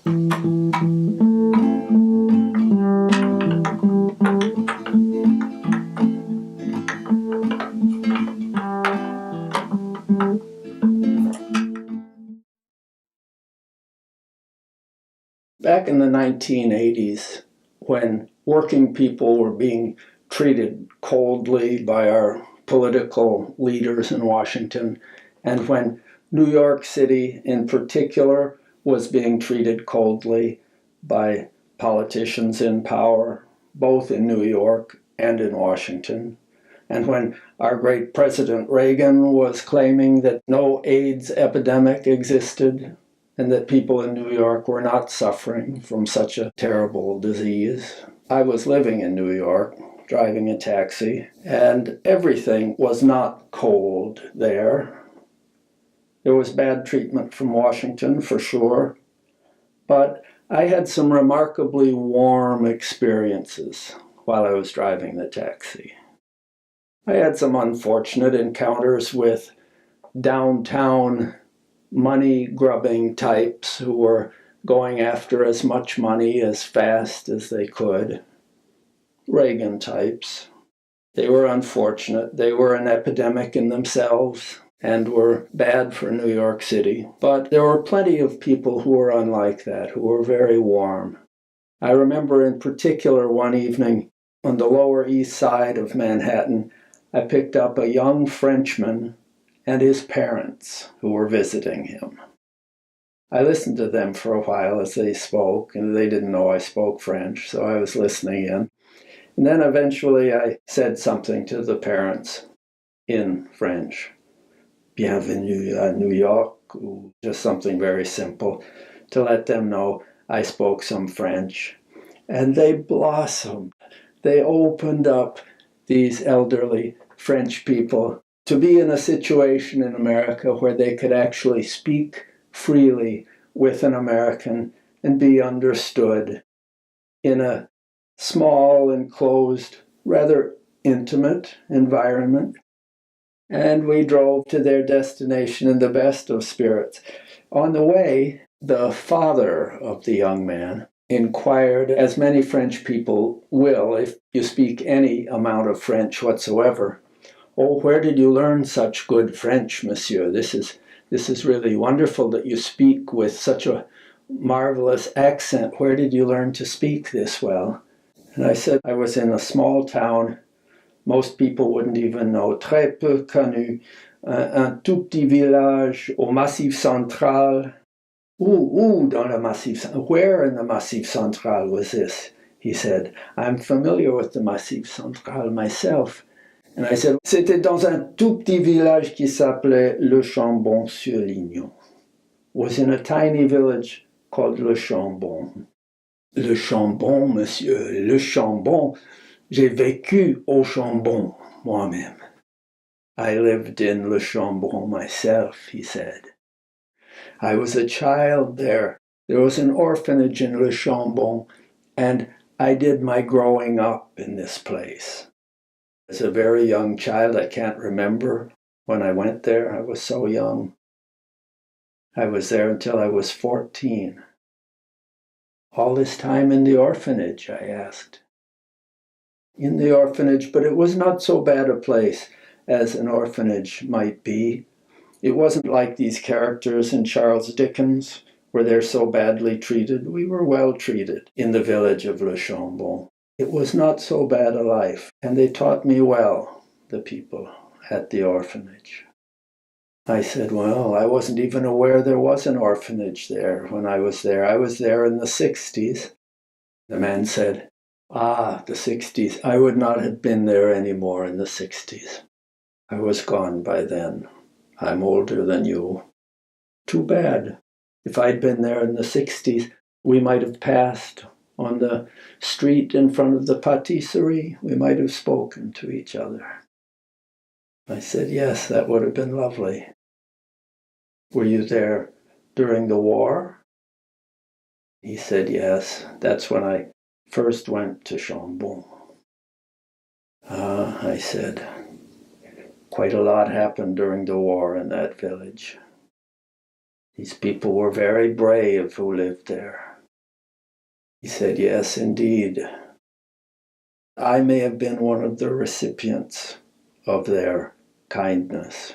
Back in the 1980s, when working people were being treated coldly by our political leaders in Washington, and when New York City in particular was being treated coldly by politicians in power, both in New York and in Washington, and when our great President Reagan was claiming that no AIDS epidemic existed, and that people in New York were not suffering from such a terrible disease. I was living in New York, driving a taxi, and everything was not cold there. There was bad treatment from Washington, for sure, but I had some remarkably warm experiences while I was driving the taxi. I had some unfortunate encounters with downtown money-grubbing types who were going after as much money as fast as they could. Reagan types. They were unfortunate. They were an epidemic in themselves and were bad for New York City. But there were plenty of people who were unlike that, who were very warm. I remember in particular one evening on the Lower East Side of Manhattan, I picked up a young Frenchman and his parents who were visiting him. I listened to them for a while as they spoke, and they didn't know I spoke French, so I was listening in. And then eventually I said something to the parents in French. Bienvenue à New York, or just something very simple to let them know I spoke some French. And they blossomed. They opened up, these elderly French people, to be in a situation in America where they could actually speak freely with an American and be understood in a small, enclosed, rather intimate environment. And we drove to their destination in the best of spirits. On the way, the father of the young man inquired, as many French people will if you speak any amount of French whatsoever, "Oh, where did you learn such good French, monsieur? This is really wonderful that you speak with such a marvelous accent. Where did you learn to speak this well?" And I said, I was in a small town. Most people wouldn't even know. Très peu connu. Un tout petit village au Massif Central. Où dans le Massif Central? Where in the Massif Central was this? He said. I'm familiar with the Massif Central myself. And I said, c'était dans un tout petit village qui s'appelait le Chambon-sur-Lignon. Was in a tiny village called le Chambon. Le Chambon, monsieur, le Chambon. J'ai vécu au Chambon, moi-même. I lived in le Chambon myself, he said. I was a child there. There was an orphanage in le Chambon, and I did my growing up in this place. As a very young child, I can't remember when I went there. I was so young. I was there until I was 14. All this time in the orphanage, I asked. In the orphanage, but it was not so bad a place as an orphanage might be. It wasn't like these characters in Charles Dickens, where they're so badly treated. We were well treated in the village of Le Chambon. It was not so bad a life, and they taught me well, the people at the orphanage. I said, well, I wasn't even aware there was an orphanage there when I was there. I was there in the 60s. The man said, the 60s. I would not have been there anymore in the 60s. I was gone by then. I'm older than you. Too bad. If I'd been there in the 60s, we might have passed on the street in front of the patisserie. We might have spoken to each other. I said, yes, that would have been lovely. Were you there during the war? He said, yes, that's when I first went to Chambon. I said, quite a lot happened during the war in that village. These people were very brave who lived there. He said, yes, indeed. I may have been one of the recipients of their kindness.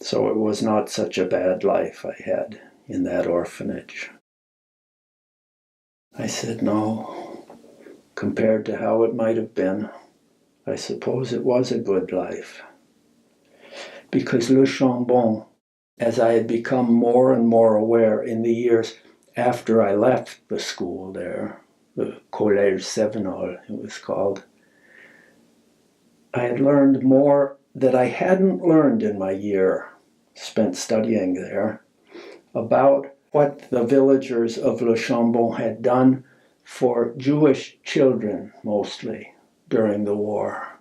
So it was not such a bad life I had in that orphanage. I said, no, compared to how it might have been, I suppose it was a good life. Because Le Chambon, as I had become more and more aware in the years after I left the school there, the Collège Sevenol it was called, I had learned more that I hadn't learned in my year spent studying there about what the villagers of Le Chambon had done for Jewish children, mostly, during the war.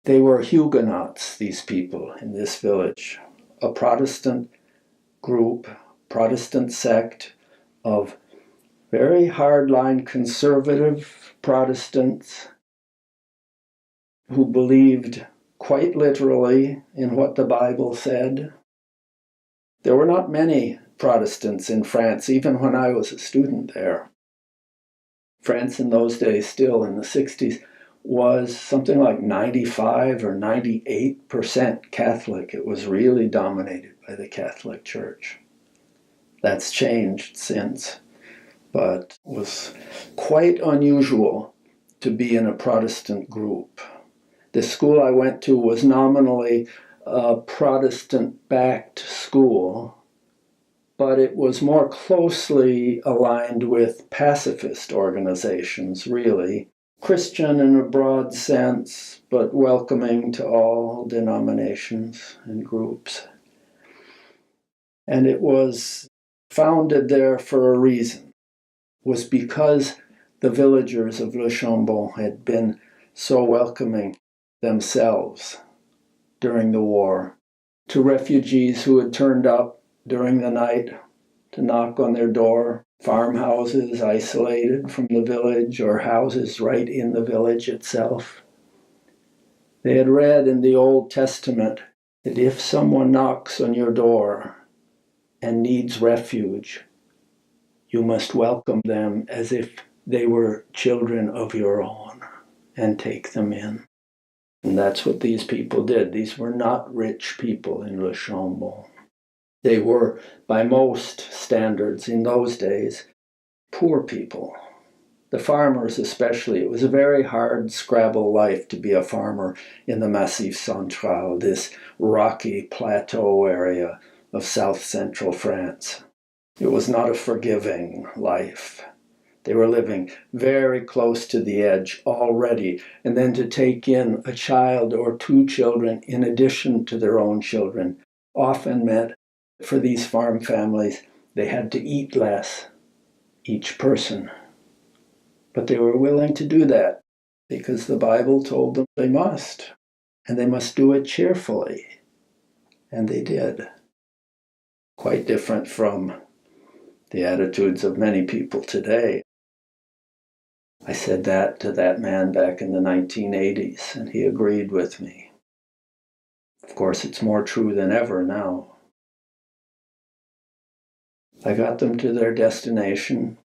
They were Huguenots, these people in this village, a Protestant group, Protestant sect of very hardline conservative Protestants who believed quite literally in what the Bible said. There were not many Protestants in France, even when I was a student there. France in those days, still in the 60s, was something like 95 or 98% Catholic. It was really dominated by the Catholic Church. That's changed since, but it was quite unusual to be in a Protestant group. The school I went to was nominally a Protestant-backed school, but it was more closely aligned with pacifist organizations, really. Christian in a broad sense, but welcoming to all denominations and groups. And it was founded there for a reason. It was because the villagers of Le Chambon had been so welcoming themselves during the war to refugees who had turned up during the night to knock on their door, farmhouses isolated from the village or houses right in the village itself. They had read in the Old Testament that if someone knocks on your door and needs refuge, you must welcome them as if they were children of your own and take them in. And that's what these people did. These were not rich people in Le Chambon. They were, by most standards in those days, poor people. The farmers especially. It was a very hard scrabble life to be a farmer in the Massif Central, this rocky plateau area of south-central France. It was not a forgiving life. They were living very close to the edge already, and then to take in a child or two children in addition to their own children often meant, for these farm families, they had to eat less, each person. But they were willing to do that because the Bible told them they must, and they must do it cheerfully. And they did. Quite different from the attitudes of many people today. I said that to that man back in the 1980s, and he agreed with me. Of course, it's more true than ever now. I got them to their destination,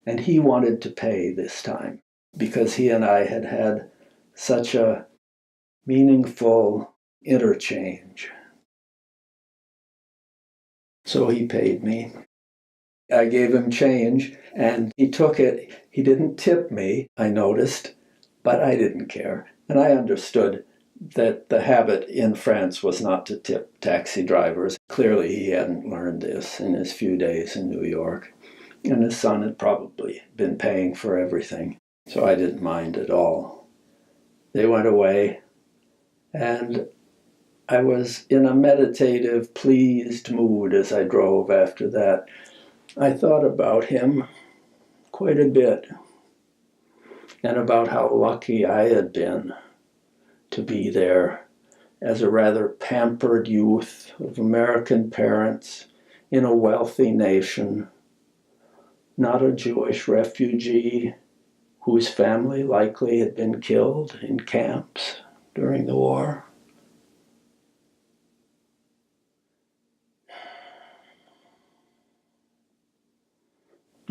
and he wanted to pay this time because he and I had had such a meaningful interchange. So he paid me. I gave him change, and he took it. He didn't tip me, I noticed, but I didn't care. And I understood that the habit in France was not to tip taxi drivers. Clearly, he hadn't learned this in his few days in New York. And his son had probably been paying for everything, so I didn't mind at all. They went away, and I was in a meditative, pleased mood as I drove after that. I thought about him quite a bit, and about how lucky I had been to be there as a rather pampered youth of American parents in a wealthy nation, not a Jewish refugee whose family likely had been killed in camps during the war.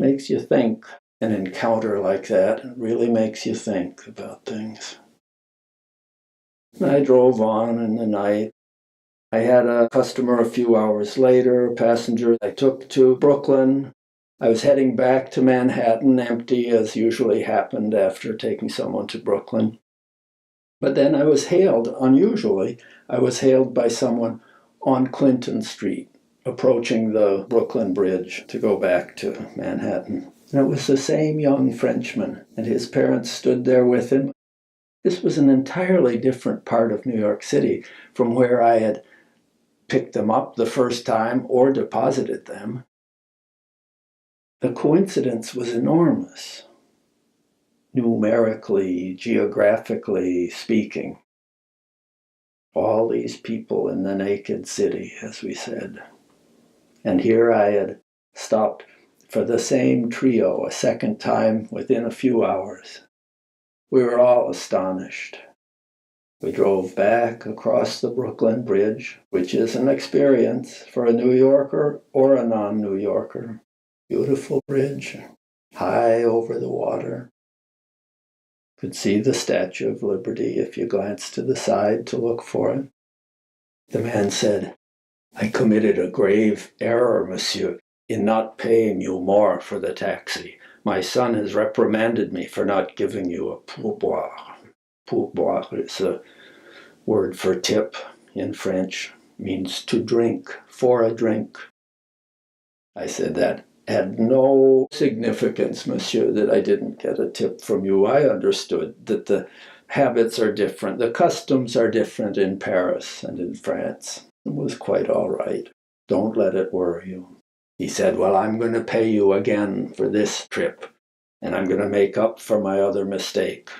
makes you think. An encounter like that really makes you think about things. I drove on in the night. I had a customer a few hours later, a passenger I took to Brooklyn. I was heading back to Manhattan, empty as usually happened after taking someone to Brooklyn. But then I was hailed, unusually, I was hailed by someone on Clinton Street, approaching the Brooklyn Bridge to go back to Manhattan. And it was the same young Frenchman, and his parents stood there with him. This was an entirely different part of New York City from where I had picked them up the first time or deposited them. The coincidence was enormous, numerically, geographically speaking. All these people in the naked city, as we said. And here I had stopped for the same trio a second time within a few hours. We were all astonished. We drove back across the Brooklyn Bridge, which is an experience for a New Yorker or a non-New Yorker. Beautiful bridge, high over the water. Could see the Statue of Liberty if you glanced to the side to look for it. The man said, "I committed a grave error, monsieur, in not paying you more for the taxi. My son has reprimanded me for not giving you a pourboire." Pourboire is a word for tip in French, means to drink, for a drink. I said, "That had no significance, monsieur, that I didn't get a tip from you. I understood that the habits are different, the customs are different in Paris and in France." It was quite all right. Don't let it worry you. He said, "Well, I'm going to pay you again for this trip, and I'm going to make up for my other mistake.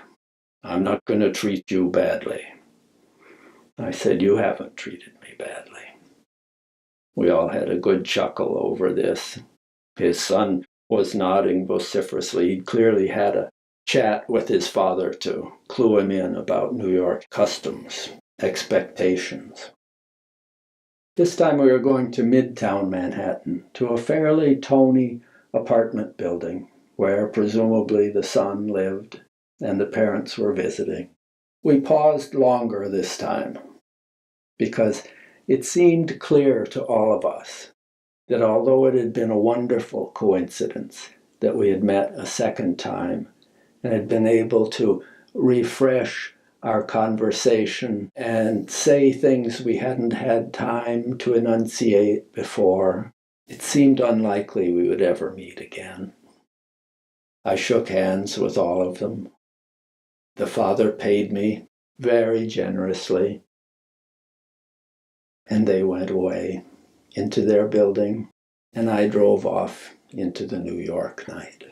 I'm not going to treat you badly." I said, "You haven't treated me badly." We all had a good chuckle over this. His son was nodding vociferously. He'd clearly had a chat with his father to clue him in about New York customs, expectations. This time we were going to Midtown Manhattan, to a fairly tony apartment building where presumably the son lived and the parents were visiting. We paused longer this time because it seemed clear to all of us that although it had been a wonderful coincidence that we had met a second time and had been able to refresh our conversation and say things we hadn't had time to enunciate before, it seemed unlikely we would ever meet again. I shook hands with all of them. The father paid me very generously, and they went away into their building, and I drove off into the New York night.